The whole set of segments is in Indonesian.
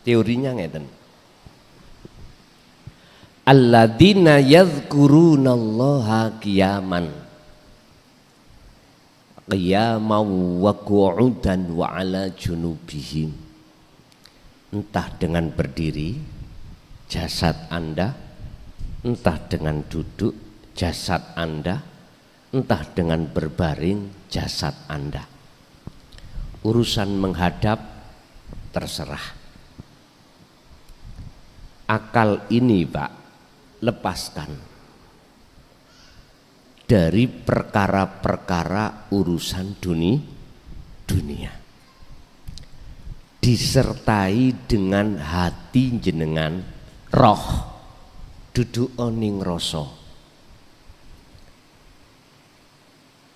Teorinya ngeten. Alladzina yadhkurunallaha qiyaman wa qu'udan wa ala junubihim. Entah dengan berdiri jasad Anda, entah dengan duduk jasad Anda, entah dengan berbaring jasad Anda. Urusan menghadap terserah. Akal ini Pak, lepaskan dari perkara-perkara urusan dunia. Disertai dengan hati jenengan, roh duduk oning rasa.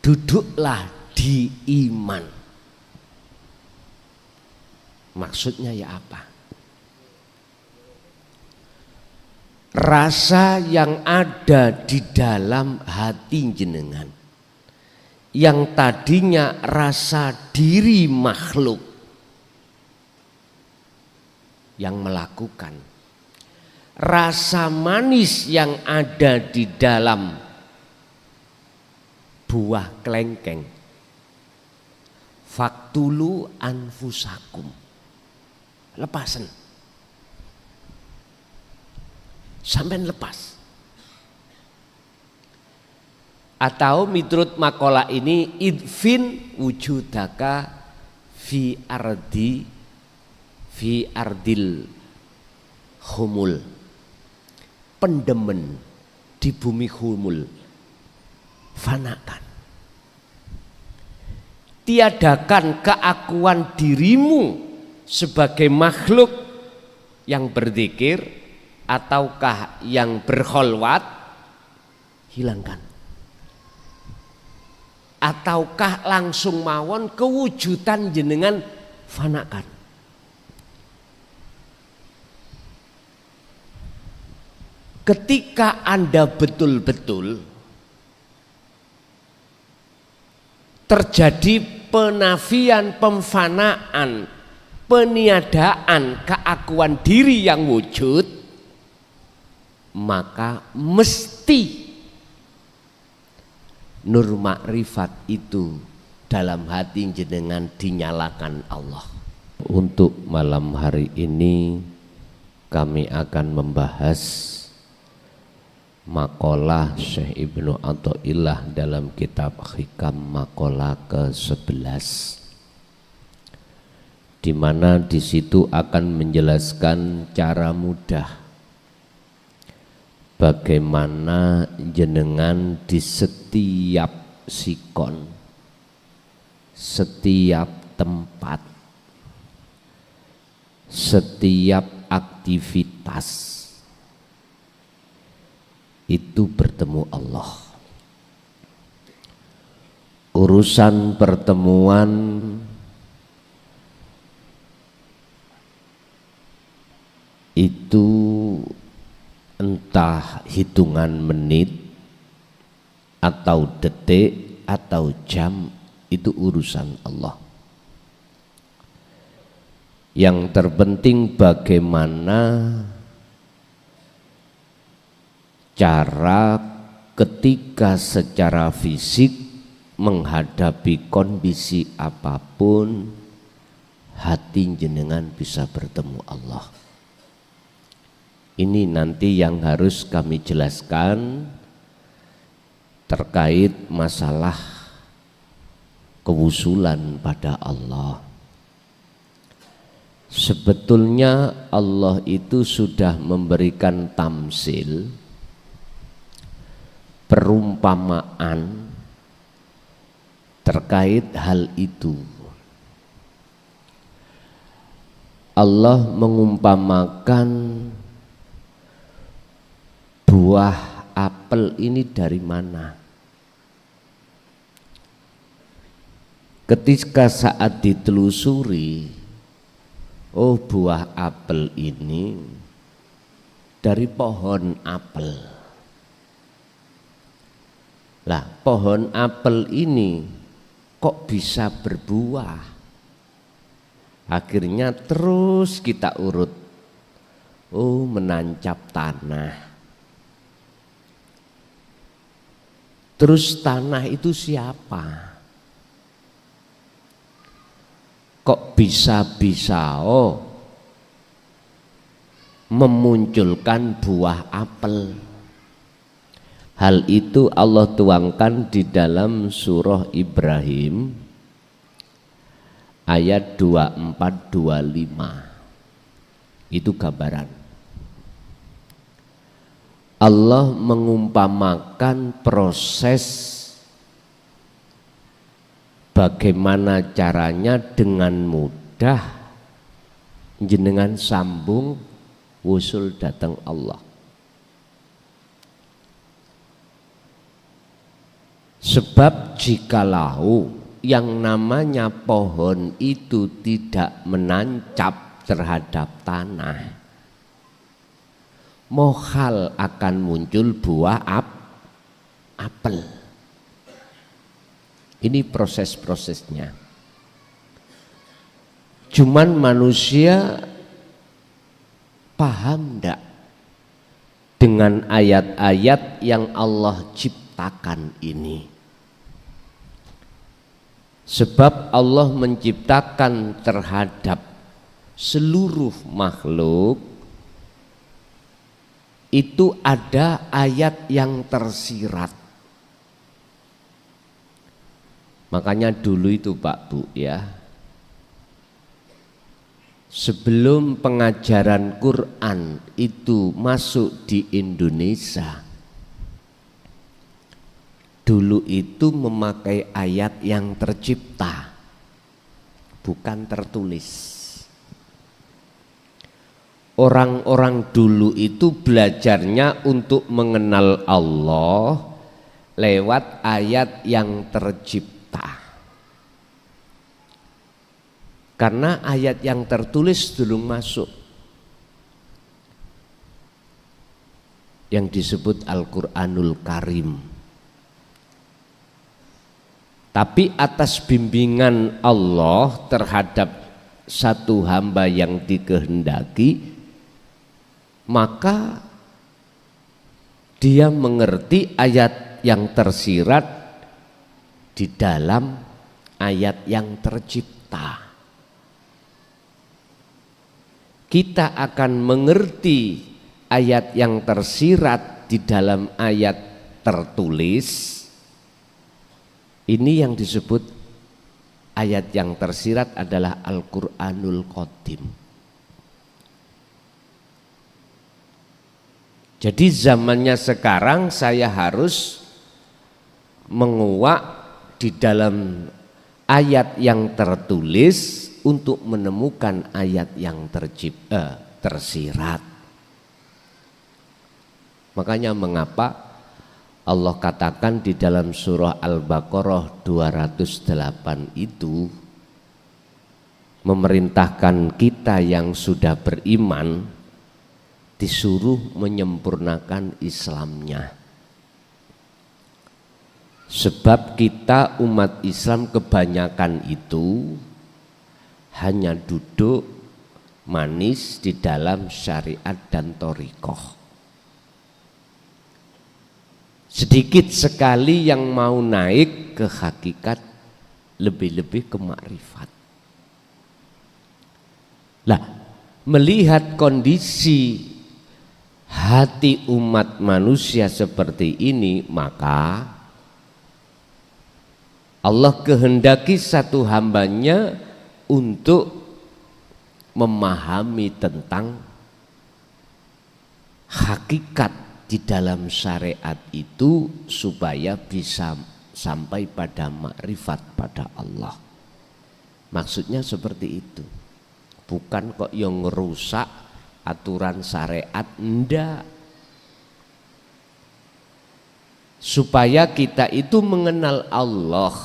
Duduklah di iman. Maksudnya ya apa? Rasa yang ada di dalam hati jenengan, yang tadinya rasa diri makhluk yang melakukan, rasa manis yang ada di dalam buah kelengkeng, faktulu anfusakum, lepasen, sampai lepas. Atau miturut makalah ini, idfin wujudaka fi ardil humul, pendemen di bumi humul, fanakan. Tiadakan keakuan dirimu sebagai makhluk yang berzikir ataukah yang berkholwat, hilangkan. Ataukah langsung mawon kewujudan jenengan, fanakan. Ketika Anda betul-betul terjadi penafian, pemfanaan, peniadaan keakuan diri yang wujud, maka mesti nur makrifat itu dalam hati jenengan dinyalakan Allah. Untuk malam hari ini kami akan membahas makalah Syekh Ibnu Athaillah dalam kitab Hikam makalah ke-11, di mana di situ akan menjelaskan cara mudah bagaimana jenengan di setiap sikon, setiap tempat, setiap aktivitas itu bertemu Allah. Urusan pertemuan itu entah hitungan menit atau detik atau jam, itu urusan Allah. Yang terpenting bagaimana cara ketika secara fisik menghadapi kondisi apapun, hati jenengan bisa bertemu Allah. Ini nanti yang harus kami jelaskan terkait masalah kewusulan pada Allah. Sebetulnya Allah itu sudah memberikan tamsil, perumpamaan terkait hal itu. Allah mengumpamakan buah apel ini dari mana? Ketika saat ditelusuri, oh buah apel ini dari pohon apel. Lah, pohon apel ini kok bisa berbuah? Akhirnya terus kita urut. Oh, menancap tanah. Terus tanah itu siapa? Kok bisa-bisa memunculkan buah apel? Hal itu Allah tuangkan di dalam surah Ibrahim ayat 24-25. Itu gambaran. Allah mengumpamakan proses bagaimana caranya dengan mudah jenengan sambung wusul datang Allah. Sebab jikalau yang namanya pohon itu tidak menancap terhadap tanah, mohal akan muncul buah apel. Ini proses-prosesnya. Cuman manusia paham enggak dengan ayat-ayat yang Allah ciptakan ini? Sebab Allah menciptakan terhadap seluruh makhluk itu ada ayat yang tersirat. Makanya dulu itu Pak Bu ya, sebelum pengajaran Quran itu masuk di Indonesia, dulu itu memakai ayat yang tercipta, bukan tertulis. Orang-orang dulu itu belajarnya untuk mengenal Allah lewat ayat yang tercipta. Karena ayat yang tertulis belum masuk, yang disebut Al-Quranul Karim. Tapi atas bimbingan Allah terhadap satu hamba yang dikehendaki, maka dia mengerti ayat yang tersirat di dalam ayat yang tercipta. Kita akan mengerti ayat yang tersirat di dalam ayat tertulis. Ini yang disebut ayat yang tersirat adalah Al-Quranul Qadim. Jadi zamannya sekarang saya harus menguak di dalam ayat yang tertulis untuk menemukan ayat yang tersirat. Makanya mengapa Allah katakan di dalam surah Al-Baqarah 208 itu memerintahkan kita yang sudah beriman disuruh menyempurnakan Islamnya. Sebab kita umat Islam kebanyakan itu hanya duduk manis di dalam syariat dan thariqah. Sedikit sekali yang mau naik ke hakikat, lebih-lebih ke makrifat. Lah, melihat kondisi hati umat manusia seperti ini, maka Allah kehendaki satu hambanya untuk memahami tentang hakikat di dalam syariat itu supaya bisa sampai pada makrifat pada Allah. Maksudnya seperti itu. Bukan kok yang ngerusak aturan syariat, enggak. Supaya kita itu mengenal Allah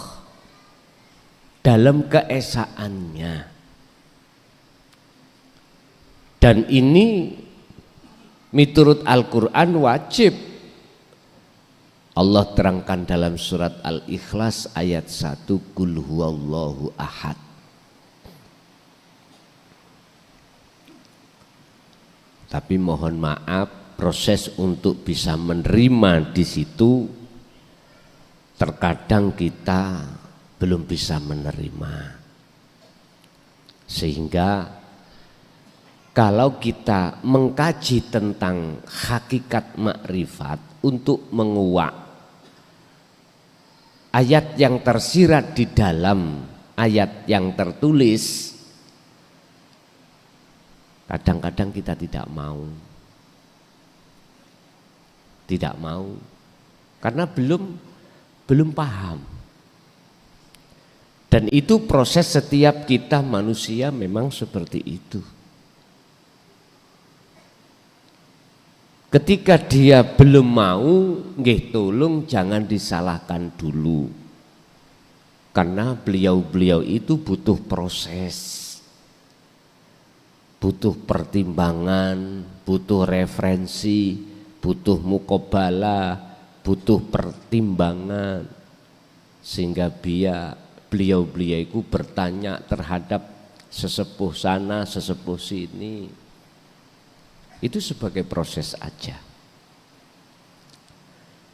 dalam keesaannya. Dan ini miturut Al-Quran wajib. Allah terangkan dalam surat Al-Ikhlas ayat 1, Qul huwallahu ahad. Tapi mohon maaf, proses untuk bisa menerima di situ terkadang kita belum bisa menerima. Sehingga kalau kita mengkaji tentang hakikat makrifat untuk menguak ayat yang tersirat di dalam ayat yang tertulis, kadang-kadang kita tidak mau karena belum paham. Dan itu proses setiap kita manusia memang seperti itu. Ketika dia belum mau, nggih tolong jangan disalahkan dulu. Karena beliau-beliau itu butuh proses, butuh pertimbangan, butuh referensi, butuh mukobala, butuh pertimbangan. Sehingga beliau-beliau itu bertanya terhadap sesepuh sana, sesepuh sini. Itu sebagai proses aja.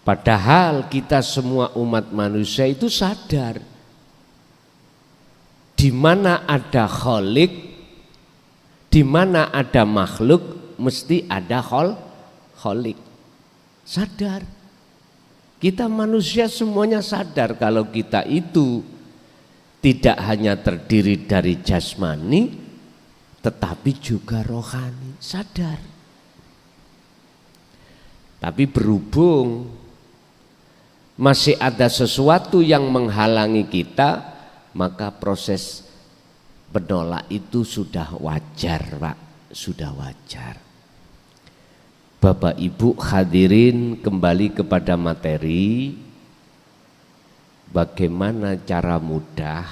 Padahal kita semua umat manusia itu sadar di mana ada khalik, di mana ada makhluk, mesti ada khalik. Sadar. Kita manusia semuanya sadar kalau kita itu tidak hanya terdiri dari jasmani, tetapi juga rohani. Sadar. Tapi berhubung masih ada sesuatu yang menghalangi kita, maka proses menolak itu sudah wajar, Pak, sudah wajar. Bapak Ibu hadirin, kembali kepada materi. Bagaimana cara mudah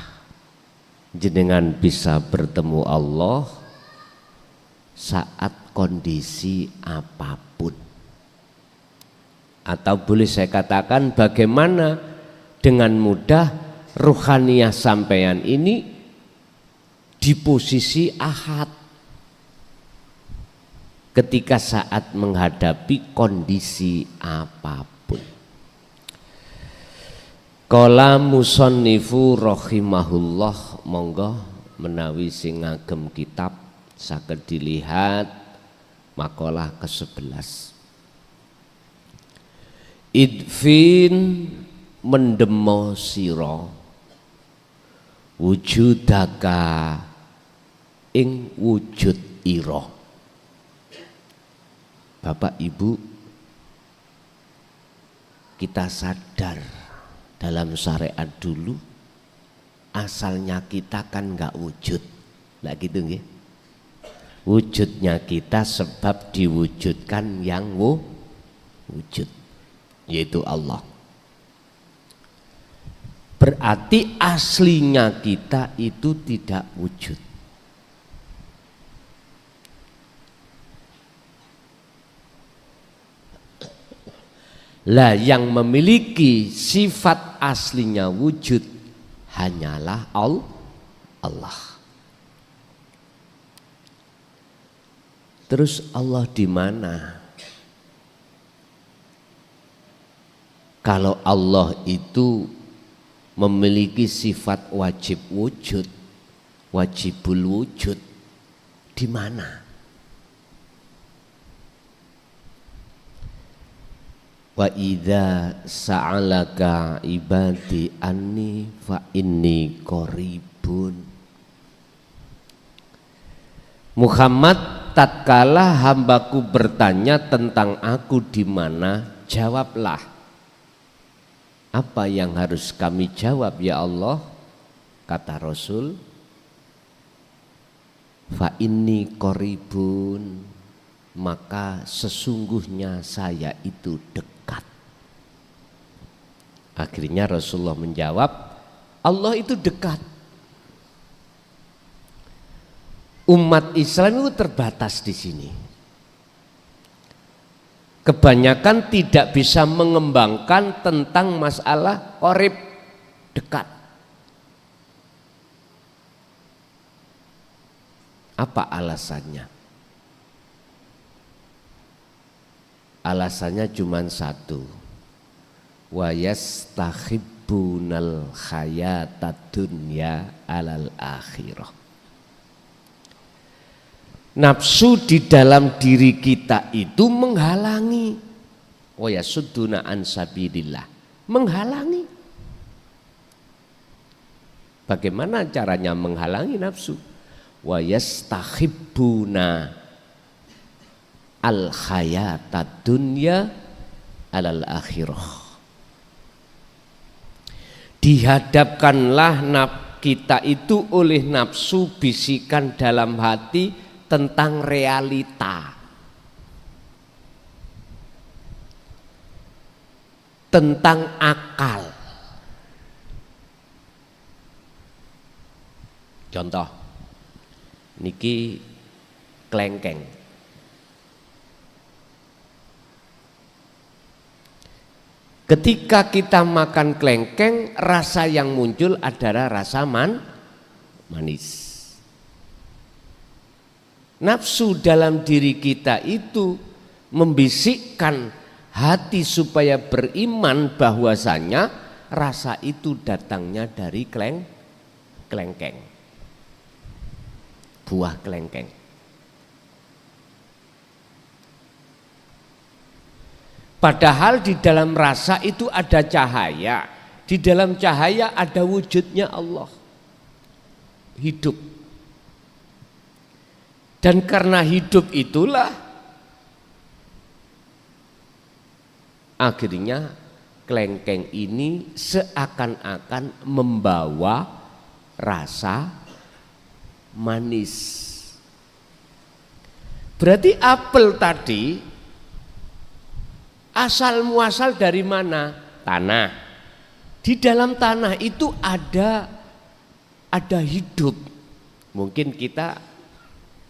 jenengan bisa bertemu Allah saat kondisi apapun. Atau boleh saya katakan bagaimana dengan mudah ruhaniyah sampeyan ini di posisi ahad ketika saat menghadapi kondisi apapun. Qala musannifu rahimahullah, monggo menawi sing ngagem kitab saged dilihat makalah ke-11. Idfin mendemo siro wujudaka ing wujud iro. Bapak Ibu, kita sadar dalam syariat dulu asalnya kita kan nggak wujud, nggak gitu nggih? Wujudnya kita sebab diwujudkan yang wujud, yaitu Allah. Berarti aslinya kita itu tidak wujud. Lah yang memiliki sifat aslinya wujud hanyalah Allah. Terus Allah di mana? Kalau Allah itu memiliki sifat wajib wujud, wajibul wujud, di mana? Wa idza sa'alaka ibadi anni fa inni qaribun. Muhammad, tatkala hambaku bertanya tentang aku di mana, jawablah. Apa yang harus kami jawab ya Allah? Kata Rasul, fa inni qaribun, maka sesungguhnya saya itu dekat. Akhirnya Rasulullah menjawab, Allah itu dekat. Umat Islam itu terbatas di sini. Kebanyakan tidak bisa mengembangkan tentang masalah qarib, dekat. Apa alasannya? Alasannya cuma satu. Wa yastahibbunal hayatad dunya alal akhirah. Nafsu di dalam diri kita itu menghalangi. Wa yasudduna an sabilillah, menghalangi. Bagaimana caranya menghalangi nafsu? Wa yastahibbuna al hayatad dunya alal akhirah. Dihadapkanlah kita itu oleh nafsu bisikan dalam hati tentang realita, tentang akal. Contoh, niki klengkeng. Ketika kita makan klengkeng, rasa yang muncul adalah rasa manis. Nafsu dalam diri kita itu membisikkan hati supaya beriman bahwasanya rasa itu datangnya dari klengkeng, buah klengkeng. Padahal di dalam rasa itu ada cahaya, di dalam cahaya ada wujudnya Allah, hidup. Dan karena hidup itulah akhirnya klengkeng ini seakan-akan membawa rasa manis. Berarti apel tadi asal muasal dari mana? Tanah. Di dalam tanah itu ada hidup. Mungkin kita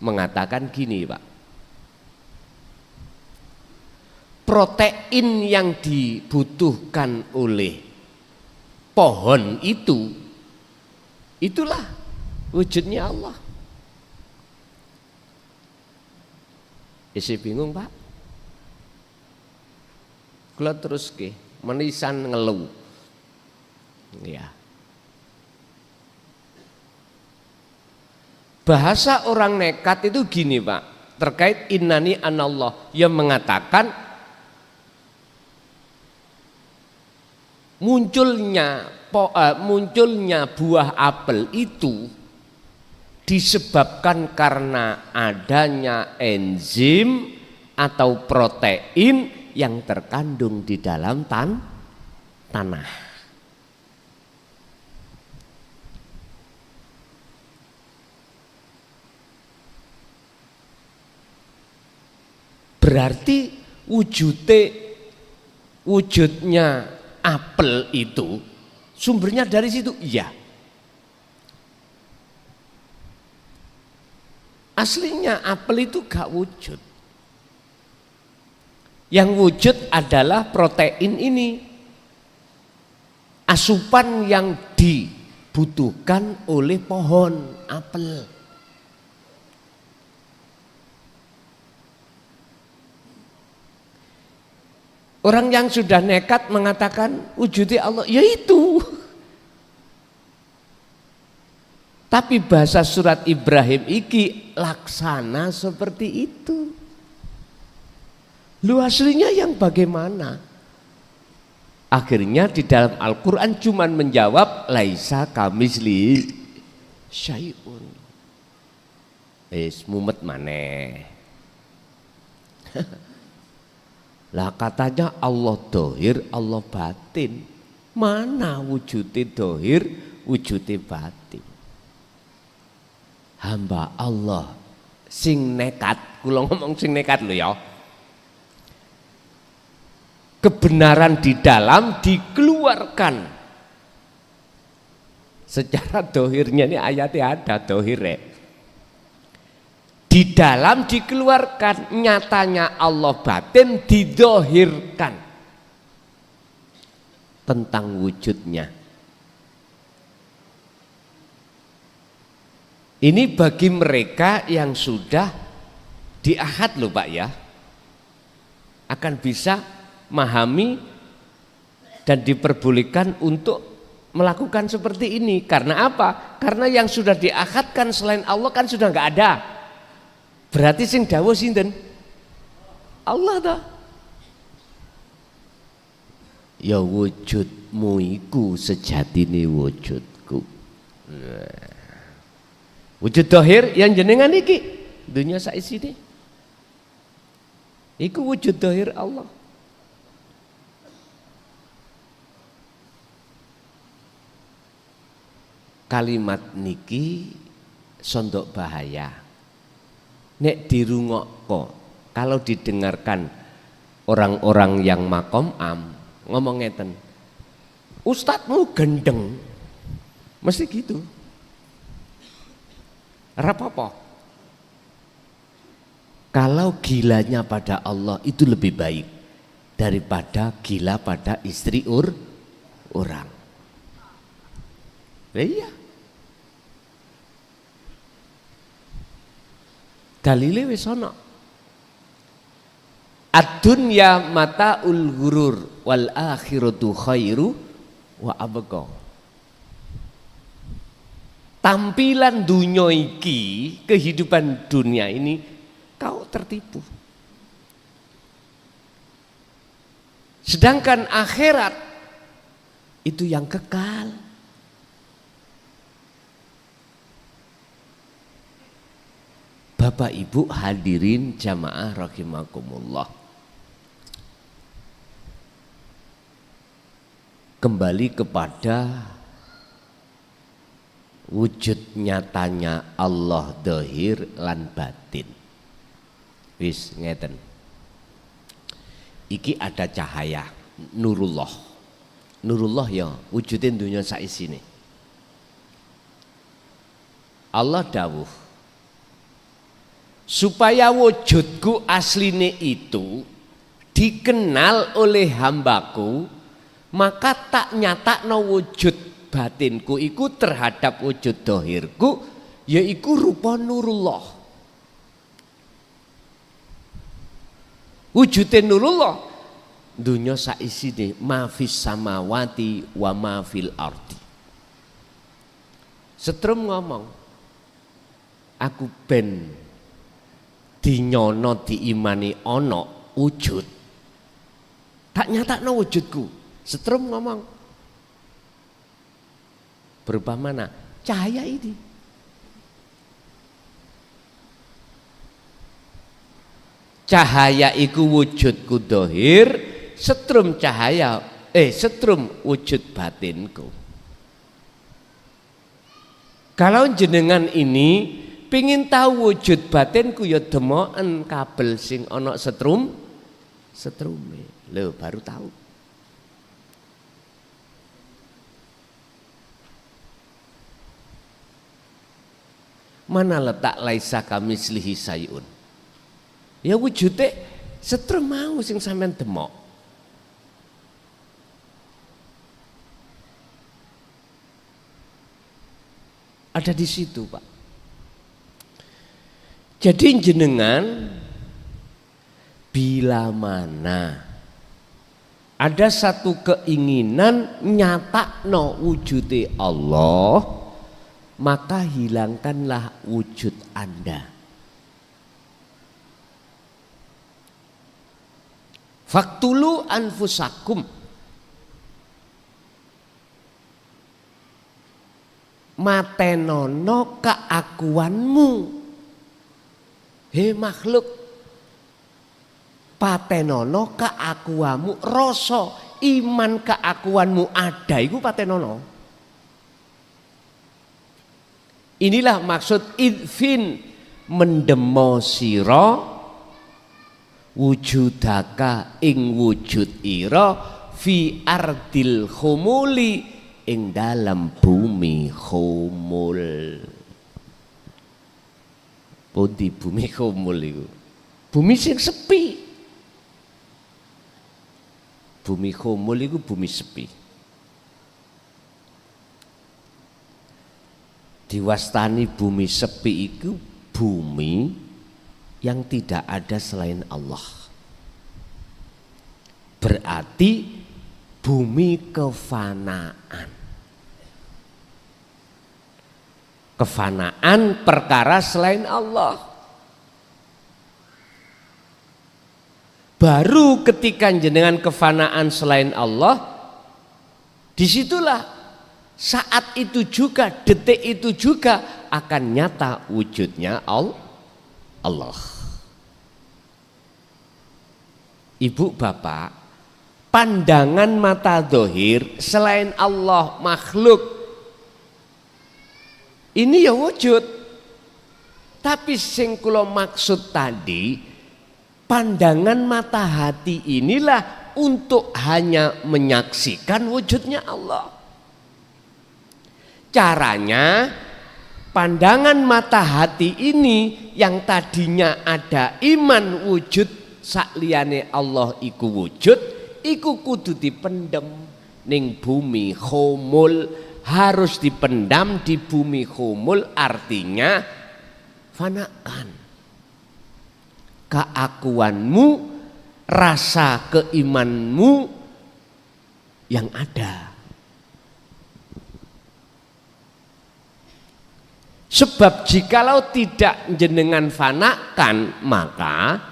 mengatakan gini, Pak. Protein yang dibutuhkan oleh pohon itu, itulah wujudnya Allah. Isi bingung, Pak? Kula terus ke menisan ngeluh. Ya. Bahasa orang nekat itu gini, Pak, terkait innani anallah, yang mengatakan munculnya buah apel itu disebabkan karena adanya enzim atau protein yang terkandung di dalam tanah. Berarti wujudnya apel itu sumbernya dari situ. Iya. Aslinya apel itu gak wujud. Yang wujud adalah protein ini, asupan yang dibutuhkan oleh pohon apel. Orang yang sudah nekat mengatakan wujudnya Allah, yaitu. Tapi bahasa surat Ibrahim iki laksana seperti itu. Lu aslinya yang bagaimana? Akhirnya di dalam Al-Quran cuman menjawab laisa kamisli syai'un. Mumet maneh. Lah katanya Allah dohir, Allah batin. Mana wujudnya dohir, wujudnya batin? Hamba Allah sing nekat, kula ngomong sing nekat lho ya. Kebenaran di dalam dikeluarkan secara dohirnya, ini ayatnya ada dohirnya, di dalam dikeluarkan, nyatanya Allah batin didohirkan tentang wujudnya. Ini bagi mereka yang sudah diahad loh Pak ya. akan bisa memahami dan diperbolehkan untuk melakukan seperti ini. Karena apa? Karena yang sudah diakadkan selain Allah kan sudah nggak ada. Berarti sing dawuh sinten? Allah ta. Ya wujudmu iku sejatine wujudku. Wujud dohir yang jenengan iki dunia saisine. Iku wujud dohir Allah. Kalimat niki sondok bahaya. Nek dirungokko, kalau didengarkan orang-orang yang makom am ngomong ngeten, ustadzmu gendeng, mesti gitu. Rapopo. Kalau gilanya pada Allah itu lebih baik daripada gila pada istri orang. Iya. Dalile wis ana. Ad-dunya mataul ghurur wal akhiratu khairu wa abqa. Tampilan dunia iki, kehidupan dunia ini kau tertipu. Sedangkan akhirat itu yang kekal. Bapak Ibu hadirin jamaah rahimakumullah. Kembali kepada wujud nyatanya Allah dohir lan batin. Wis ngeten. Iki ada cahaya nurullah. Nurullah ya wujudin dunia saisine. Allah dawuh supaya wujudku asline itu dikenal oleh hambaku, maka tak nyatakno wujud batinku iku terhadap wujud dohirku, yaiku rupa nurullah. Wujudin nurullah dunya saisine mafis samawati wa mafil ardi. Setrum ngomong, aku ben dinyono diimani ono wujud, tak nyatakno wujudku. Setrum ngomong berupa mana? Cahaya ini. Cahaya iku wujudku dohir, setrum cahaya setrum wujud batinku. Kalau jenengan ini pingin tahu wujud batinku ya demoken kabel sing ana setrume. Lho baru tahu. Mana letak laisa kamislihi sayun? Ya wujude setrum mau sing sampean demok. Ada di situ, Pak. Jadi jenengan bila mana ada satu keinginan nyatakno wujude Allah, maka hilangkanlah wujud Anda. Faktulu anfusakum, matenono keakuanmu. He makhluk, patenono keakuanmu, rasa iman keakuanmu ada iku patenono. Inilah maksud idfin mendemo sira wujudaka ing wujud ira fi ardil khumuli ing dalam bumi khumul. Pundi bumi khumul iku? Bumi sing sepi. Bumi khumul iku bumi sepi. Diwastani bumi sepi itu bumi yang tidak ada selain Allah. berarti bumi kefanaan. Kefanaan perkara selain Allah. Baru ketika jenengan kefanaan selain Allah, disitulah saat itu juga, detik itu juga akan nyata wujudnya Allah. Ibu bapak, pandangan mata dohir selain Allah makhluk ini ya wujud. Tapi sing kula maksud tadi, pandangan mata hati inilah untuk hanya menyaksikan wujudnya Allah. Caranya pandangan mata hati ini yang tadinya ada iman wujud sakliyane Allah iku wujud, iku kudu dipendem ning bumi khumul, harus dipendam di bumi khumul, artinya fanakan. Keakuanmu, rasa keimanmu yang ada. Sebab jikalau tidak jenengan fanakan, maka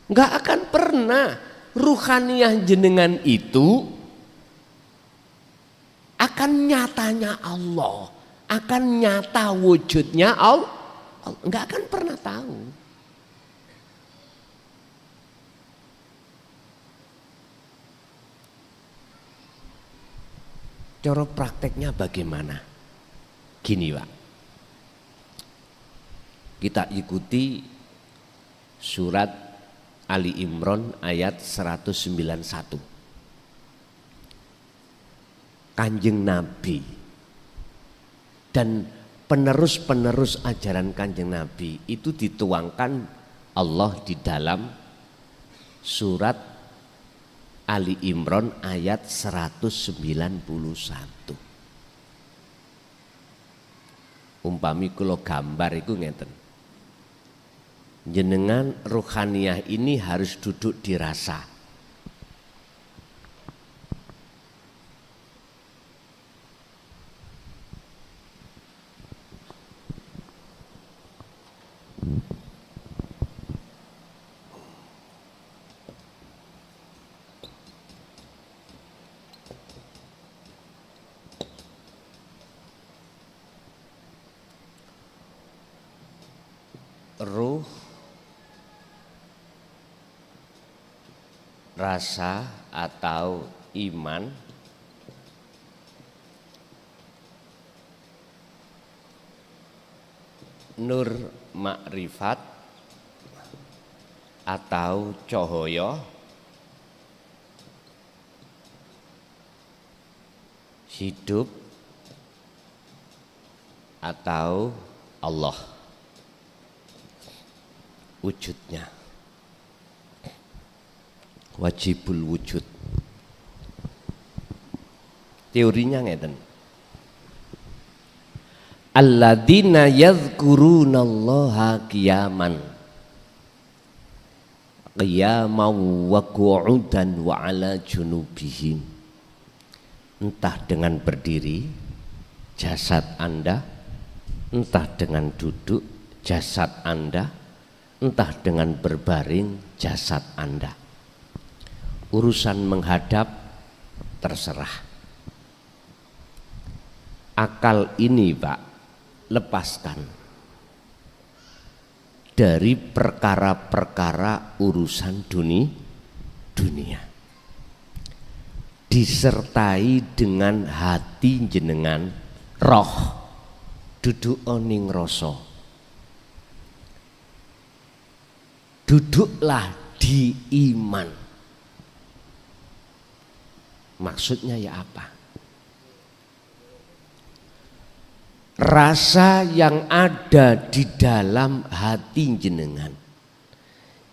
enggak akan pernah ruhaniyah jenengan itu akan nyatanya Allah, akan nyata wujudnya Allah. Enggak akan pernah tahu. Cara prakteknya bagaimana? Gini Pak, kita ikuti surat Ali Imran ayat 191. Kanjeng Nabi dan penerus-penerus ajaran Kanjeng Nabi itu dituangkan Allah di dalam surat Ali Imran ayat 191. Umpami kula gambar iku ngeten. Jenengan ruhaniyah ini harus duduk dirasa. Ruh, rasa atau iman nur makrifat atau cahaya hidup atau Allah wujudnya, wajibul wujud. Teorinya ngeten. Alladzina yadhkurunallaha qiyaman wa qu'udan wa ala junubihim. Entah dengan berdiri jasad Anda, entah dengan duduk jasad Anda, entah dengan berbaring jasad Anda. Urusan menghadap terserah. Akal ini Pak, lepaskan dari perkara-perkara urusan dunia. Disertai dengan hati jenengan, roh, duduk oning rasa. Duduklah di iman. Maksudnya ya apa? Rasa yang ada di dalam hati jenengan,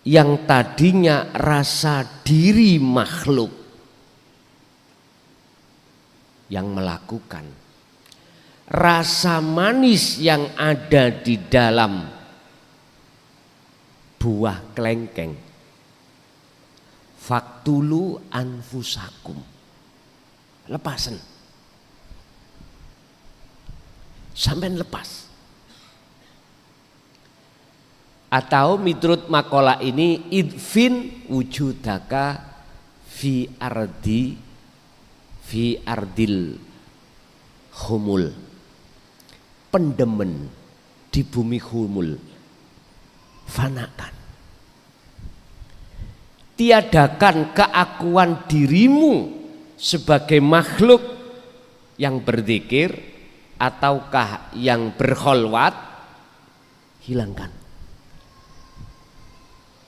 yang tadinya rasa diri makhluk yang melakukan, rasa manis yang ada di dalam buah kelengkeng faktulu anfusakum, lepasen, sampean lepas. Atau miturut makalah ini, idfin wujudaka fi ardil humul, pendemen di bumi humul, fanakan. Tiadakan keakuan dirimu sebagai makhluk yang berzikir ataukah yang berkholwat, hilangkan.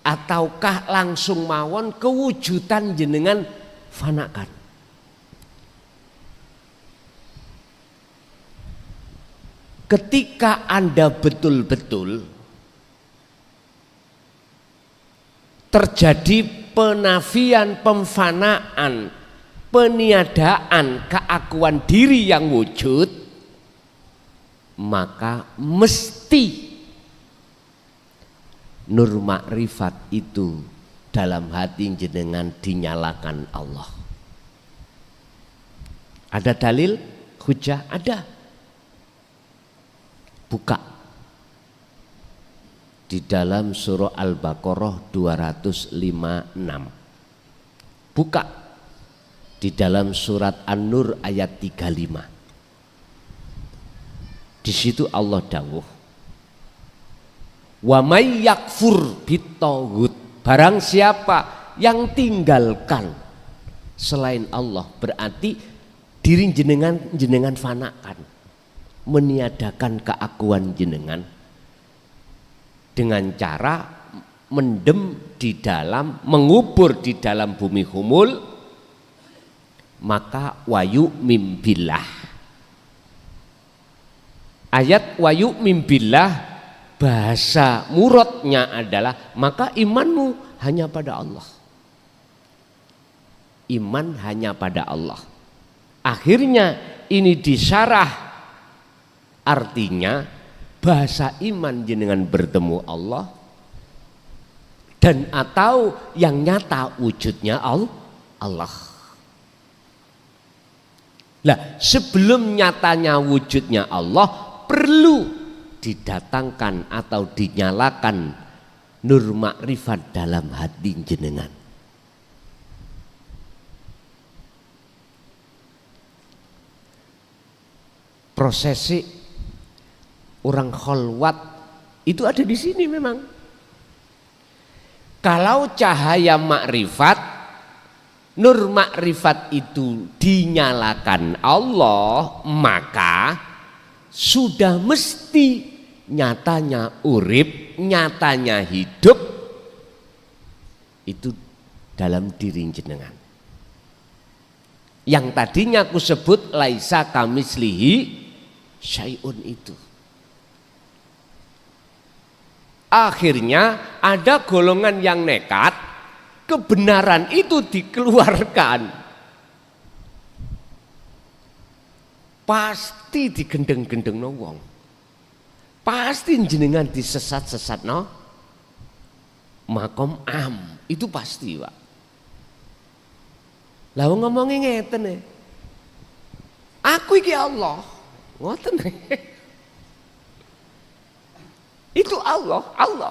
Ataukah langsung mawon kewujudan jenengan fanakan. Ketika Anda betul-betul terjadi penafian, pemfanaan, peniadaan keakuan diri yang wujud, maka mesti nur makrifat itu dalam hati jenengan dinyalakan Allah. Ada dalil hujah? Ada. Buka di dalam surah Al-Baqarah 256. Buka di dalam surat An-Nur ayat 35. Di situ Allah dawuh, wa may yakfur bitaghut, barang siapa yang tinggalkan selain Allah, berarti diri jenengan fanakan, meniadakan keakuan jenengan dengan cara mendem di dalam, mengubur di dalam bumi humul, maka wayu mimbillah. Ayat wayu mimbillah bahasa muradnya adalah maka imanmu hanya pada Allah. Iman hanya pada Allah. Akhirnya ini disyarah, artinya bahasa iman jenengan bertemu Allah dan atau yang nyata wujudnya Allah. Lah sebelum nyatanya wujudnya Allah perlu didatangkan atau dinyalakan nur makrifat dalam hati jenengan. Prosesi orang kholwat itu ada di sini memang. Kalau cahaya makrifat, nur makrifat itu dinyalakan Allah, maka sudah mesti nyatanya urip, nyatanya hidup itu dalam diri jenengan. Yang tadinya aku sebut laisa kamislihi syai'un itu. Akhirnya ada golongan yang nekat, kebenaran itu dikeluarkan. Pasti digendeng-gendeng no wong, pasti jenengan disesat-sesat no makom am, itu pasti Pak. Lah ngomongin ngeten nih, aku iki Allah, ngoten nih. Itu Allah,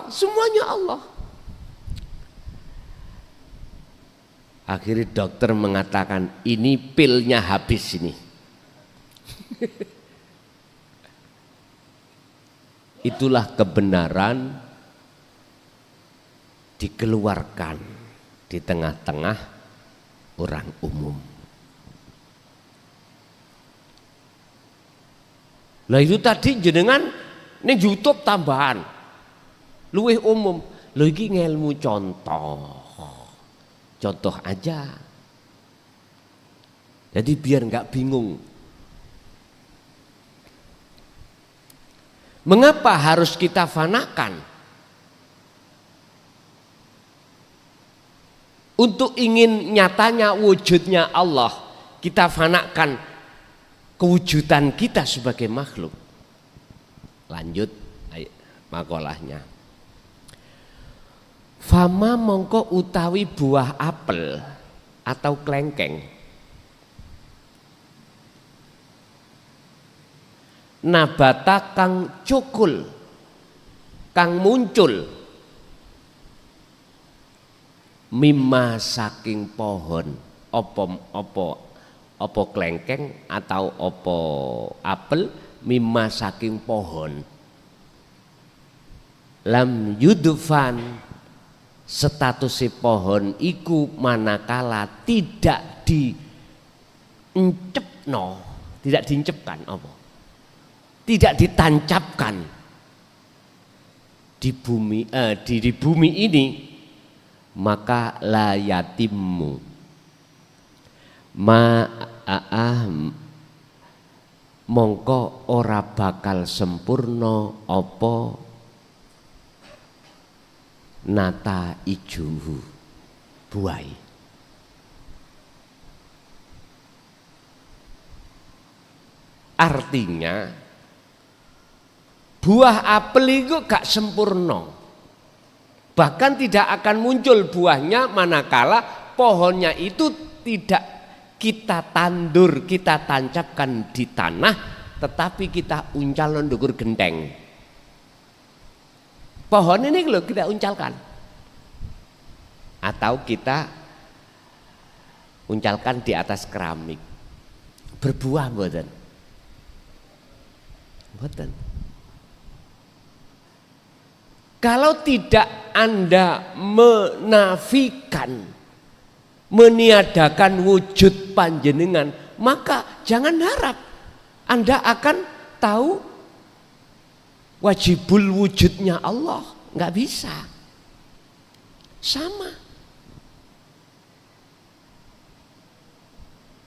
semuanya Allah. Akhirnya dokter mengatakan ini pilnya habis ini. Itulah kebenaran dikeluarkan di tengah-tengah orang umum. Lah itu tadi jenengan ini YouTube tambahan luwih umum. Lho iki ngelmu contoh aja, jadi biar nggak bingung. Mengapa harus kita fanakan? Untuk ingin nyatanya wujudnya Allah, kita fanakan kewujudan kita sebagai makhluk. Lanjut makolahnya. Fama mongko utawi buah apel atau klengkeng. Nabata kang cukul, kang muncul. Mimma saking pohon, opo klengkeng atau opo apel, mimma saking pohon. Lam yudfan status pohon iku manakala tidak diencepno, tidak diencepkan apa? Tidak ditancapkan di bumi ini, maka la yatimmu mongko ora bakal sempurna apa nata ijuhu buai. Artinya buah apel itu gak sempurna, bahkan tidak akan muncul buahnya manakala pohonnya itu tidak kita tandur, kita tancapkan di tanah, tetapi kita uncal ndukur genteng. Pohon ini loh kita uncalkan, atau kita uncalkan di atas keramik, berbuah mboten? Mboten. Kalau tidak Anda menafikan, meniadakan wujud panjenengan, maka jangan harap Anda akan tahu wajibul wujudnya Allah. Nggak bisa. Sama.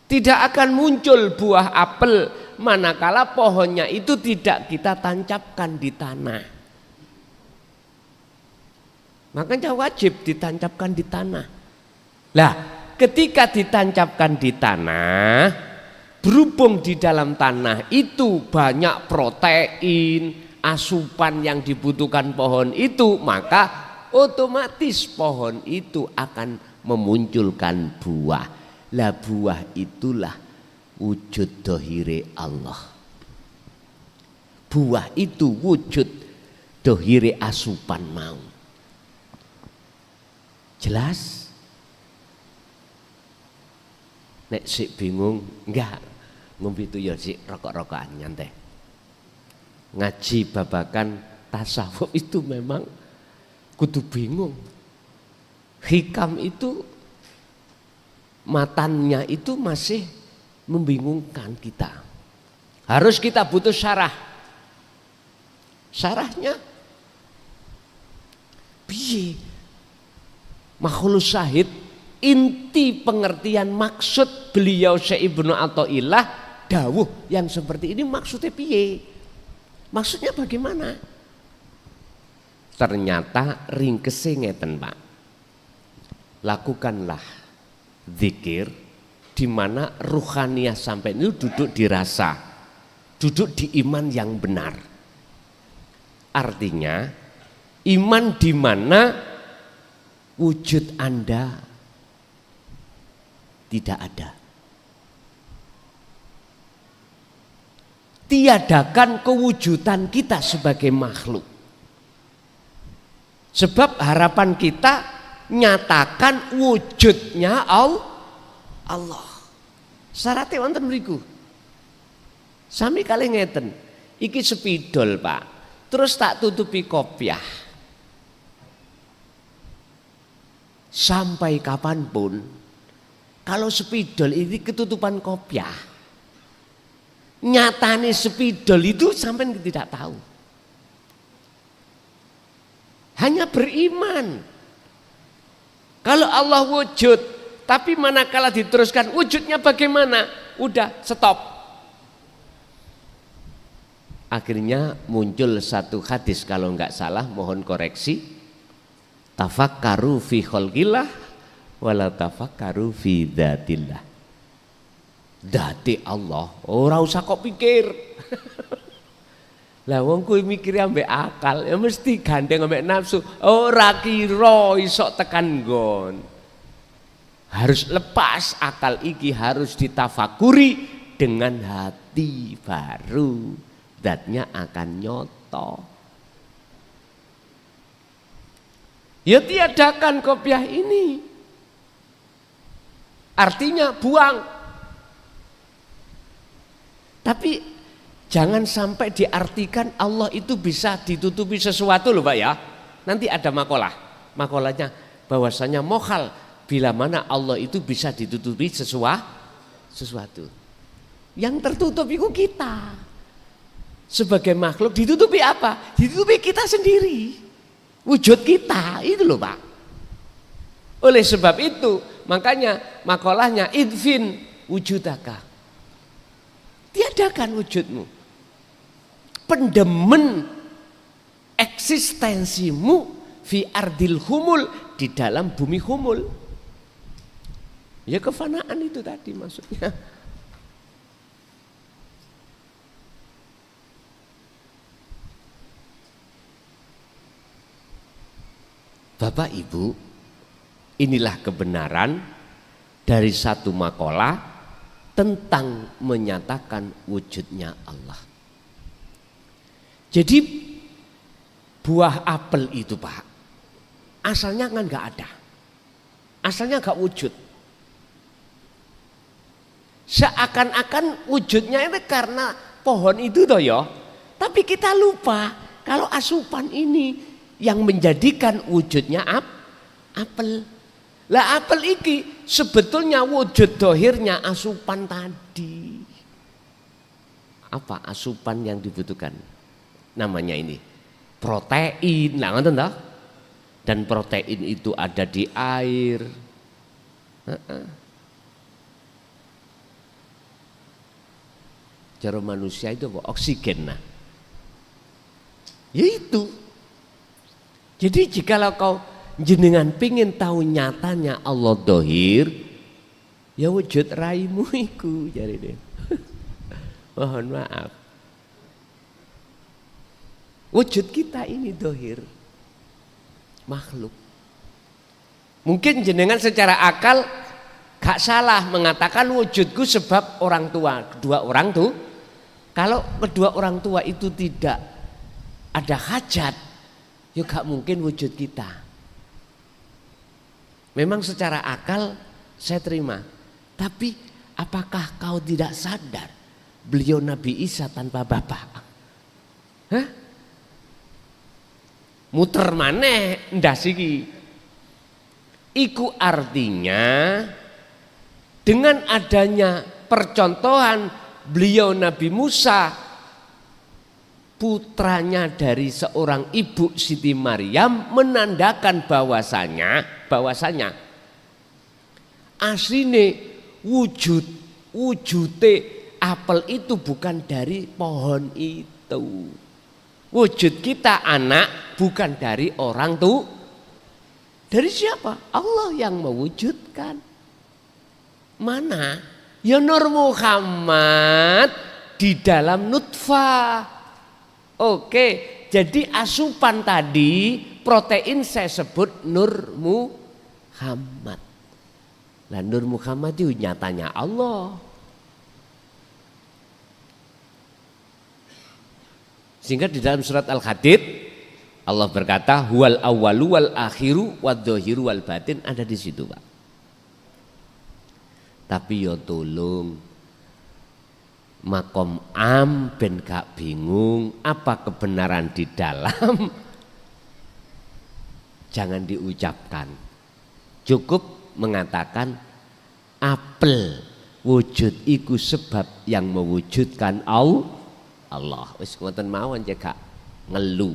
Tidak akan muncul buah apel manakala pohonnya itu tidak kita tancapkan di tanah. Makanya wajib ditancapkan di tanah. Lah, ketika ditancapkan di tanah, berhubung di dalam tanah itu banyak protein, asupan yang dibutuhkan pohon itu, maka otomatis pohon itu akan memunculkan buah. Lah buah itulah wujud dohire Allah. Buah itu wujud dohire asupan mau. Jelas? Nek sik bingung, enggak ngombe itu ya sik rokok-rokokan nyantai. Ngaji babakan tasawuf itu memang kudu bingung. Hikam itu matannya itu masih membingungkan kita. Harus kita butuh syarah. Syarahnya piye? Makhlus syahid, inti pengertian maksud beliau Syekh Ibnu Athaillah dawuh yang seperti ini maksudnya piye? Maksudnya bagaimana? Ternyata ringkese ngeten, Pak. Lakukanlah zikir di mana ruhaniyah sampai itu duduk di rasa, duduk di iman yang benar. Artinya iman di mana wujud Anda tidak ada. Tiadakan kewujudan kita sebagai makhluk. Sebab harapan kita nyatakan wujudnya Allah. Syaratnya wonten mriku. Sami kali ngeten. Iki spidol, Pak. Terus tak tutupi kopiah. Sampai kapanpun, kalau spidol ini ketutupan kopiah, nyatane spidol itu sampai tidak tahu. Hanya beriman. Kalau Allah wujud, tapi manakala diteruskan wujudnya bagaimana? Udah stop. Akhirnya muncul satu hadis, kalau enggak salah mohon koreksi. Tafakkaru fi khalqillah wala tafakkaru fi dzatillah. Dzati Allah ora usah kok pikir. Lah wong kuwi mikir ambek akal, ya mesti gandeng ambek nafsu. Ora kira iso tekan nggon. Harus lepas akal iki, harus ditafakuri dengan hati, baru zatnya akan nyoto. Ya tiadakan kopiah ini. Artinya buang. Tapi jangan sampai diartikan Allah itu bisa ditutupi sesuatu loh Pak ya. Nanti ada makalah. Makalahnya bahwasanya mokhal bila mana Allah itu bisa ditutupi sesuatu. Yang tertutup itu kita. Sebagai makhluk ditutupi apa? Ditutupi kita sendiri. Wujud kita itu loh Pak. Oleh sebab itu makanya makalahnya idfin wujudaka. Tiadakan wujudmu. Pendemen eksistensimu fi ardil humul, di dalam bumi humul. Ya kefanaan itu tadi maksudnya. Bapak Ibu, inilah kebenaran dari satu makalah tentang menyatakan wujudnya Allah. Jadi buah apel itu Pak, asalnya kan nggak ada, asalnya nggak wujud. Seakan-akan wujudnya itu karena pohon itu toh ya. Tapi kita lupa kalau asupan ini yang menjadikan wujudnya apel. Lah apel iki sebetulnya wujud dohirnya asupan tadi. Apa asupan yang dibutuhkan? Namanya ini protein. Nah, ngerti toh? Dan protein itu ada di air. Cara manusia itu apa? Oksigen. Nah, ya itu. Jadi jikalau kau jenengan pingin tahu nyatanya Allah dohir, ya wujud raimu iku jari deh. Mohon maaf. Wujud kita ini dohir makhluk. Mungkin jenengan secara akal gak salah mengatakan wujudku sebab orang tua, kedua orang tuh. Kalau kedua orang tua itu tidak ada hajat, ya gak mungkin wujud kita. Memang secara akal saya terima. Tapi apakah kau tidak sadar beliau Nabi Isa tanpa bapak? Hah? Muter maneh ndas iki. Iku artinya dengan adanya percontohan beliau Nabi Musa, putranya dari seorang ibu Siti Maryam, menandakan bahwasanya asline wujude apel itu bukan dari pohon itu. Wujud kita anak bukan dari orang tuh. Dari siapa? Allah yang mewujudkan. Mana? Ya Nur Muhammad di dalam nutfah. Oke, jadi asupan tadi protein saya sebut Nur Muhammad. Lah Nur Muhammad itu nyatanya Allah. Sehingga di dalam surat Al-Hadid Allah berkata huwal awwalu wal akhiru wadh-dhahiru wal batin, ada di situ Pak. Tapi ya tolong makom am ben gak bingung apa kebenaran di dalam, jangan diucapkan. Cukup mengatakan apel wujud iku sebab yang mewujudkan Allah. Wis ngoten mawon jaga ngelu.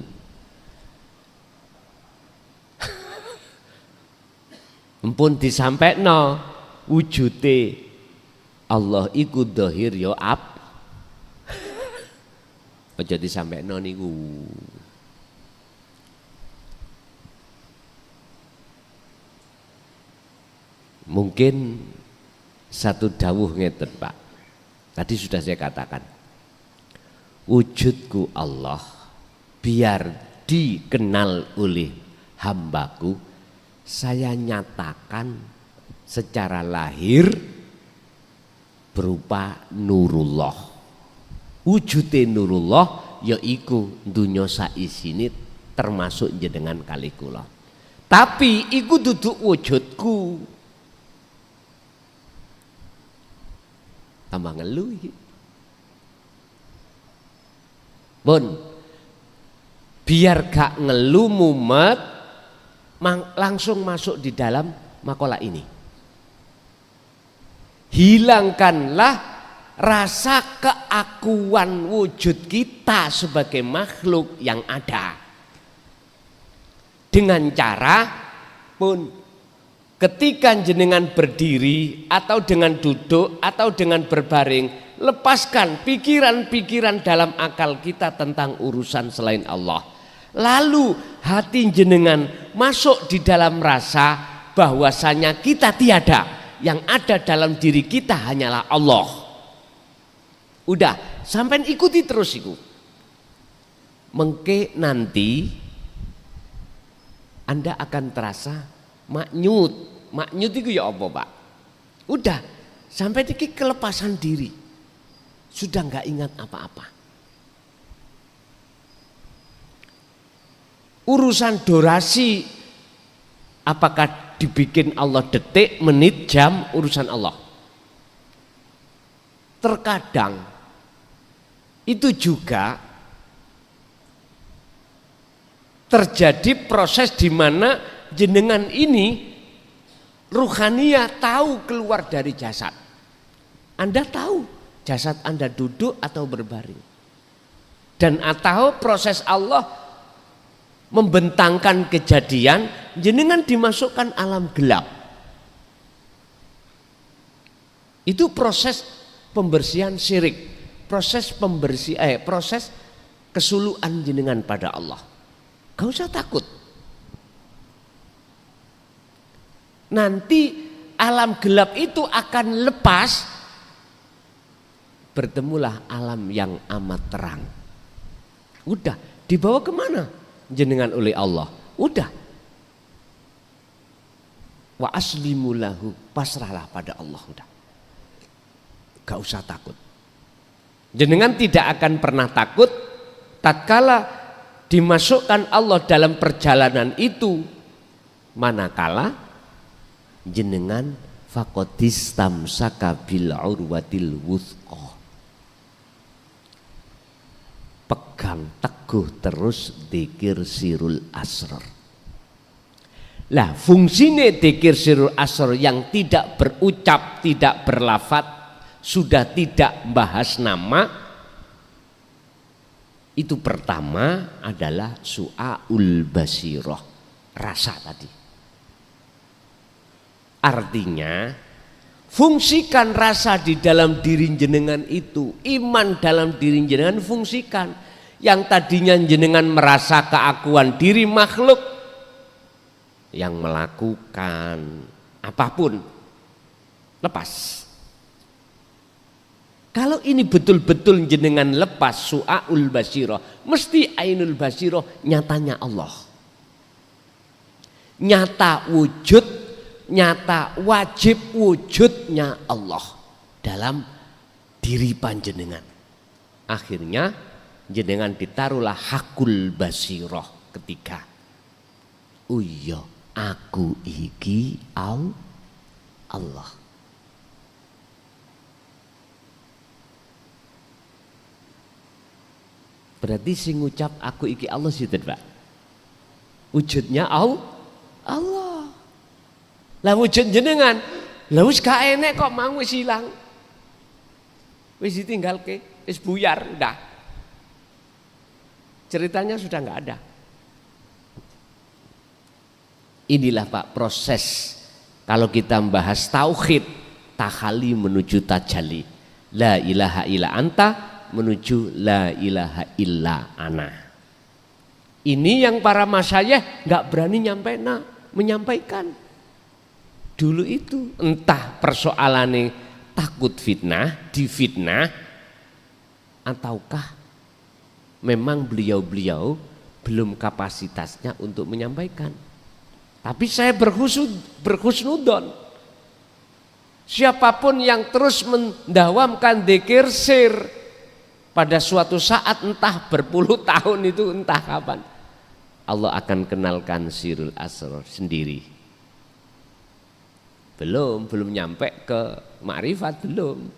Empun disampaikno wujude Allah iku dhahir ya aja disampaikno niku. Mungkin satu dawuh ngeten Pak. Tadi sudah saya katakan. wujudku Allah biar dikenal oleh hambaku, saya nyatakan secara lahir berupa nurullah. Wujudnya nurullah yaiku dunya saisine termasuk jenengan kali kula. Tapi iku duduk wujudku. Tambah ngeluh. Bon, biar gak ngeluh mumet, langsung masuk di dalam makalah ini. Hilangkanlah rasa keakuan wujud kita sebagai makhluk yang ada. Dengan cara pun ketika jenengan berdiri atau dengan duduk atau dengan berbaring, lepaskan pikiran-pikiran dalam akal kita tentang urusan selain Allah. Lalu hati jenengan masuk di dalam rasa bahwasanya kita tiada, yang ada dalam diri kita hanyalah Allah. Udah, sampai ikuti terus iku. Mengke nanti Anda akan terasa maknyut. Maknyut itu ya apa, Pak? Udah, sampai iki kelepasan diri. Sudah nggak ingat apa-apa. Urusan durasi, apakah dibikin Allah detik, menit, jam, urusan Allah. Terkadang itu juga terjadi proses di mana jenengan ini ruhaniyah tahu keluar dari jasad. Anda tahu jasad Anda duduk atau berbaring. Dan atau proses Allah membentangkan kejadian, jenengan dimasukkan alam gelap. Itu proses pembersihan syirik, proses proses kesuluhan jenengan pada Allah. Gak usah takut. Nanti alam gelap itu akan lepas, bertemulah alam yang amat terang. Udah, dibawa kemana? Jenengan oleh Allah. Udah. Wa aslimu lahu, pasrahlah pada Allah. Udah. Gak usah takut. Jenengan tidak akan pernah takut tatkala dimasukkan Allah dalam perjalanan itu, manakala jenengan faqadistamsaka bil urwatil wuthqa, pegang teguh terus dzikir sirul asrar. Lah fungsinya dzikir sirul asrar yang tidak berucap, tidak berlafat, sudah tidak bahas nama, itu pertama adalah su'aul basirah, rasa tadi. Artinya fungsikan rasa di dalam diri jenengan itu, iman dalam diri jenengan fungsikan. Yang tadinya jenengan merasa keakuan diri makhluk yang melakukan apapun, lepas. Kalau ini betul-betul jenengan lepas su'aul basirah, mesti ainul basirah nyatanya Allah. Nyata wujud, nyata wajib wujudnya Allah dalam diri panjenengan. Akhirnya jenengan ditaruhlah hakul basirah ketika, oh iya aku iki Allah. Berarti sing ngucap aku iki Allah sinten, Pak? Wujudnya Allah. Lah wujud jenengan, lah wis gak enek kok mang wis ilang. Wis ditinggalke, wis buyar, udah. Ceritanya sudah enggak ada. Inilah Pak proses kalau kita membahas tauhid, takhali menuju tajalli. La ilaha illa anta menuju la ilaha illa ana. Ini yang para masyayikh nggak berani menyampaikan. Dulu itu entah persoalannya takut fitnah, difitnah, ataukah memang beliau-beliau belum kapasitasnya untuk menyampaikan. Tapi saya berhusnudon. Siapapun yang terus mendawamkan dzikir sir pada suatu saat, entah berpuluh tahun itu entah kapan, Allah akan kenalkan sirul asrar sendiri. Belum nyampe ke makrifat, belum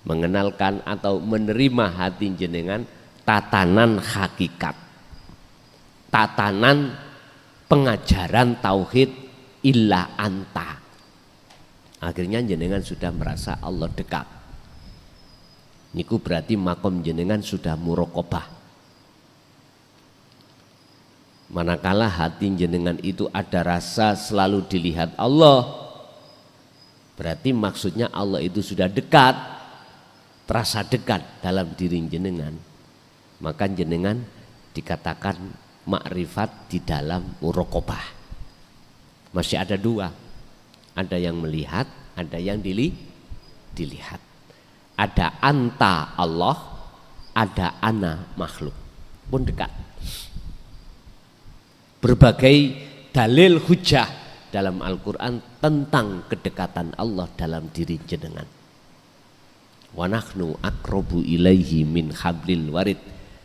mengenalkan atau menerima hati jenengan tatanan hakikat, tatanan pengajaran tauhid illa anta. Akhirnya jenengan sudah merasa Allah dekat. Niku berarti makom jenengan sudah muraqabah. Manakala hati jenengan itu ada rasa selalu dilihat Allah, berarti maksudnya Allah itu sudah dekat, terasa dekat dalam diri jenengan. Maka jenengan dikatakan makrifat di dalam muraqabah. Masih ada dua, ada yang melihat, ada yang dilihat. Ada anta Allah, ada ana makhluk, pun dekat. Berbagai dalil hujah dalam Al-Quran tentang kedekatan Allah dalam diri jenengan. Wa nahnu aqrabu ilaihi min hablil warid,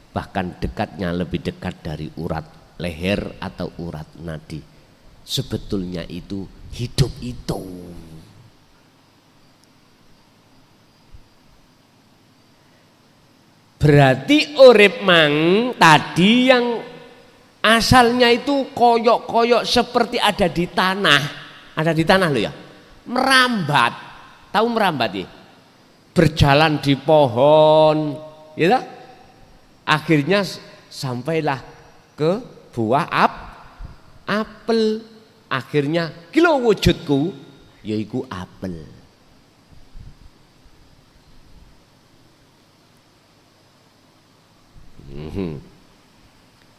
bahkan dekatnya lebih dekat dari urat leher atau urat nadi. Sebetulnya itu hidup itu. Berarti urip mang tadi yang asalnya itu koyok-koyok seperti ada di tanah loh ya, merambat, tahu merambat ya, berjalan di pohon, ya, akhirnya sampailah ke buah apel, akhirnya kilo wujudku yaiku apel.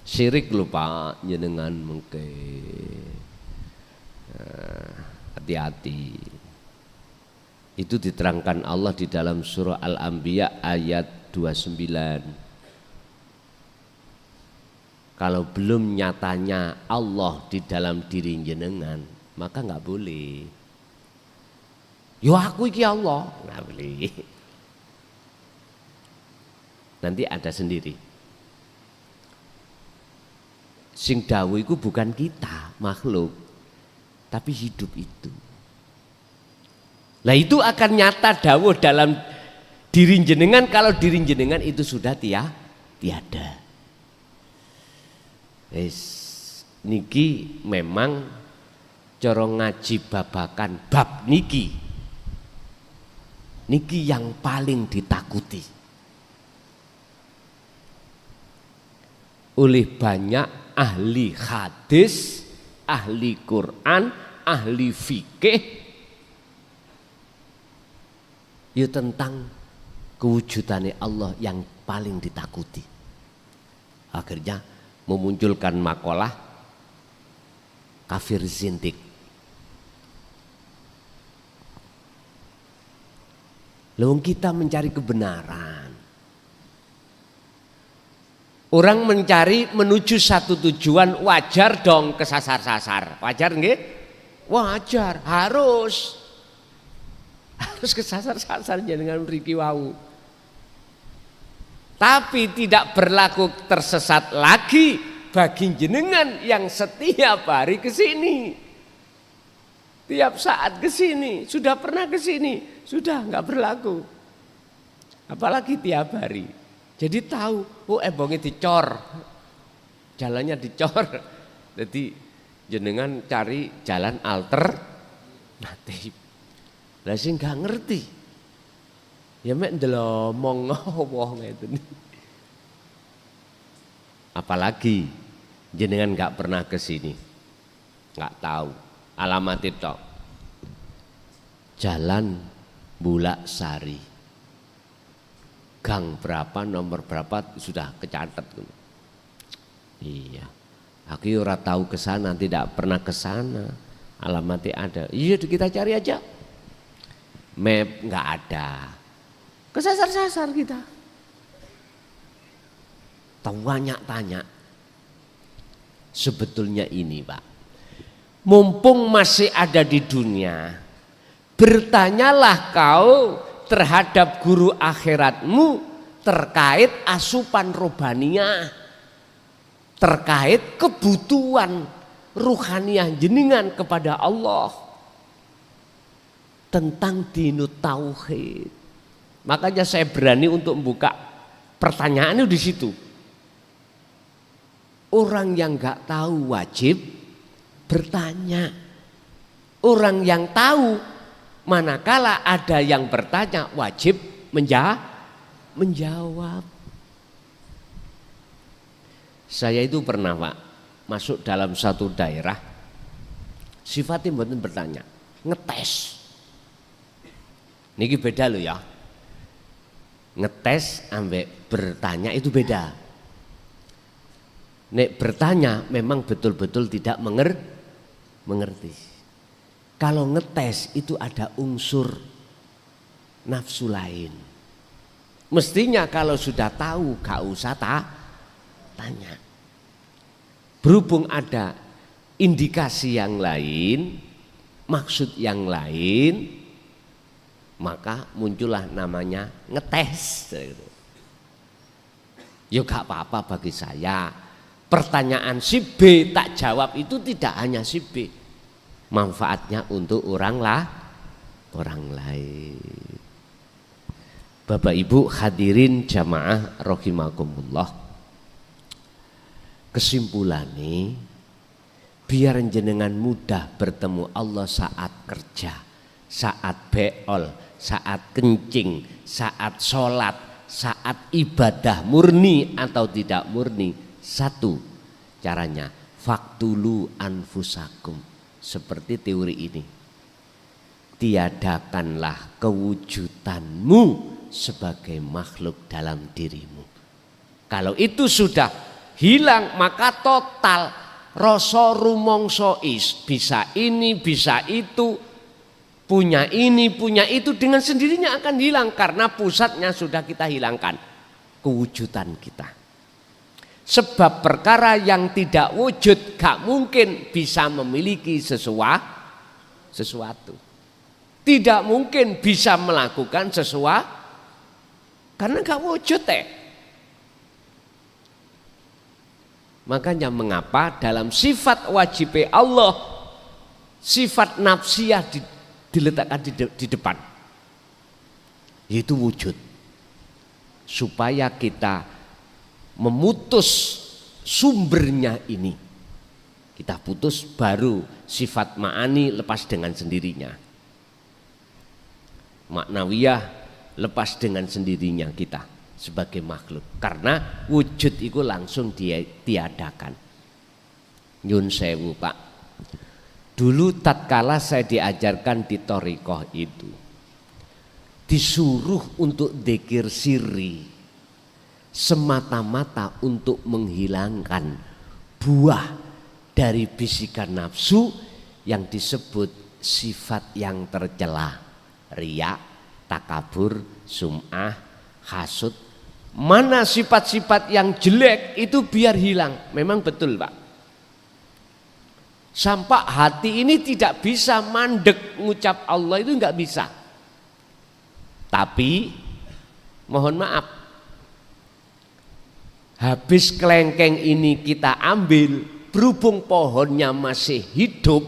Syirik lupa jenengan mungkin, hati-hati. Itu diterangkan Allah di dalam surah Al-Anbiya ayat 29. Kalau belum nyatanya Allah di dalam diri jenengan, maka nggak boleh. Yo aku iki Allah, nggak boleh. Nanti ada sendiri. Sing dawuh iku bukan kita makhluk, tapi hidup itu. Nah itu akan nyata dawuh dalam diri jenengan kalau diri jenengan itu sudah tiada. Niki memang cara ngaji babakan bab niki yang paling ditakuti oleh banyak ahli hadis, ahli Quran, ahli fikih, ya tentang kewujudannya Allah yang paling ditakuti. Akhirnya memunculkan makalah kafir zindik. Lalu kita mencari kebenaran. Orang mencari menuju satu tujuan, wajar dong kesasar-sasar. Wajar nggih? Wajar, harus kesasar-sasar dengan mriki wau. Tapi tidak berlaku tersesat lagi bagi jenengan yang setiap hari ke sini. Tiap saat ke sini, sudah pernah ke sini, sudah enggak berlaku. Apalagi tiap hari. Jadi tahu, oh ebonge dicor, jalannya dicor. Jadi jenengan cari jalan alternatif. Lah sing gak ngerti, ya mek ndelomong wong ngeten. Apalagi jenengan gak pernah ke sini, gak tahu alamat itu. Jalan Bulak Sari. Gang berapa, nomor berapa sudah kecatat. Iya, aku ora tahu ke sana, tidak pernah ke sana. Alamatnya ada. Iya, kita cari aja. Map nggak ada. Kesasar-sasar kita. tanya. Sebetulnya ini Pak, mumpung masih ada di dunia, bertanyalah kau terhadap guru akhiratmu terkait asupan rohaniah, terkait kebutuhan ruhaniah jenengan kepada Allah, tentang dinut tauhid. Makanya saya berani untuk membuka pertanyaan itu di situ. Orang yang nggak tahu wajib bertanya. Orang yang tahu, manakala ada yang bertanya, wajib menjawab. Saya itu pernah Pak masuk dalam satu daerah, sifatnya mboten bertanya, ngetes. Niki beda loh ya. Ngetes ambek bertanya itu beda. Nek bertanya memang betul-betul tidak mengerti. Kalau ngetes itu ada unsur nafsu lain. Mestinya kalau sudah tahu gak usah tanya. Berhubung ada indikasi yang lain, maksud yang lain, maka muncullah namanya ngetes. Ya gak apa-apa bagi saya. Pertanyaan si B tak jawab itu tidak hanya si B, manfaatnya untuk orang lain. Bapak Ibu hadirin jamaah rahimakumullah. Kesimpulannya, biar jenengan mudah bertemu Allah saat kerja, saat beol, saat kencing, saat sholat, saat ibadah murni atau tidak murni. Satu caranya, faktulu anfusakum. Seperti teori ini, tiadakanlah kewujudanmu sebagai makhluk dalam dirimu. Kalau itu sudah hilang, maka total rasa rumangsa bisa ini, bisa itu, punya ini, punya itu, dengan sendirinya akan hilang karena pusatnya sudah kita hilangkan, kewujudan kita. Sebab perkara yang tidak wujud gak mungkin bisa memiliki sesuatu. Tidak mungkin bisa melakukan sesuatu karena gak wujud Makanya mengapa dalam sifat wajib Allah, sifat nafsiyah diletakkan di depan, yaitu wujud, supaya kita memutus sumbernya ini. Kita putus, baru sifat ma'ani lepas dengan sendirinya, maknawiyah lepas dengan sendirinya kita sebagai makhluk, karena wujud itu langsung tiadakan. Nyun sewu Pak, dulu tatkala saya diajarkan di thariqah itu, disuruh untuk dzikir sirri semata-mata untuk menghilangkan buah dari bisikan nafsu yang disebut sifat yang tercela, riya, takabur, sum'ah, hasud. Mana sifat-sifat yang jelek itu biar hilang. Memang betul Pak, sampai hati ini tidak bisa mandek ngucap Allah itu enggak bisa. Tapi mohon maaf, habis kelengkeng ini kita ambil, berhubung pohonnya masih hidup,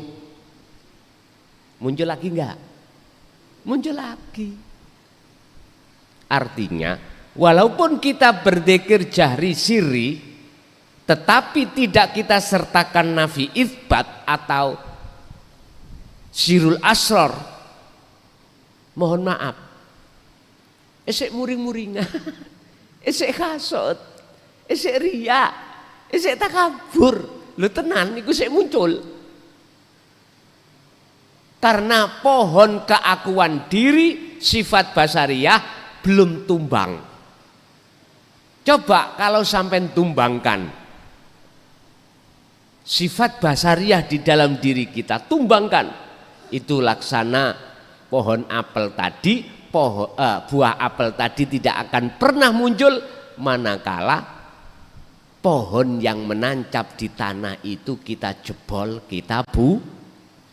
muncul lagi enggak? Muncul lagi. Artinya walaupun kita berzikir jahri sirri, tetapi tidak kita sertakan nafi itsbat atau sirul asror, mohon maaf, esek muring-muringan, esek hasud, esek riya, esek takabur, lu tenan iku sik muncul. Karena pohon keakuan diri, sifat basariyah belum tumbang. Coba kalau sampai tumbangkan sifat basariyah di dalam diri kita, tumbangkan, itu laksana pohon apel tadi, buah apel tadi tidak akan pernah muncul manakala pohon yang menancap di tanah itu kita jebol, kita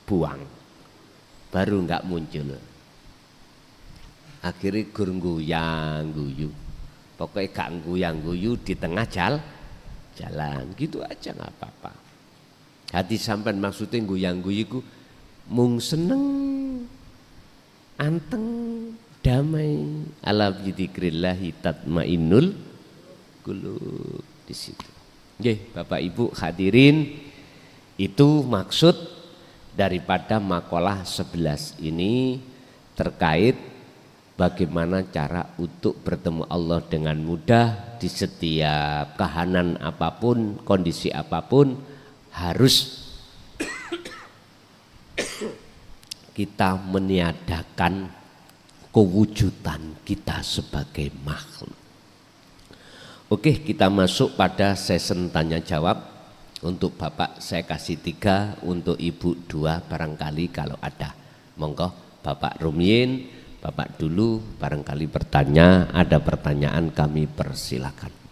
buang, baru nggak muncul. Akhirnya gur guyang guyu, pokoknya gak guyang guyu di tengah jalan, gitu aja nggak apa-apa. Hati sampean maksudnya guyang guyu mung seneng, anteng, damai. Ala bidzikrillahi tatmainnul qulub. Di situ. Nggih, Bapak Ibu hadirin, itu maksud daripada makalah 11 ini terkait bagaimana cara untuk bertemu Allah dengan mudah di setiap kahanan apapun, kondisi apapun, harus kita meniadakan kewujudan kita sebagai makhluk. Oke, kita masuk pada sesi tanya jawab. Untuk Bapak saya kasih 3, untuk Ibu 2 barangkali kalau ada. Monggo Bapak Rumyin, Bapak dulu barangkali bertanya, ada pertanyaan kami persilakan.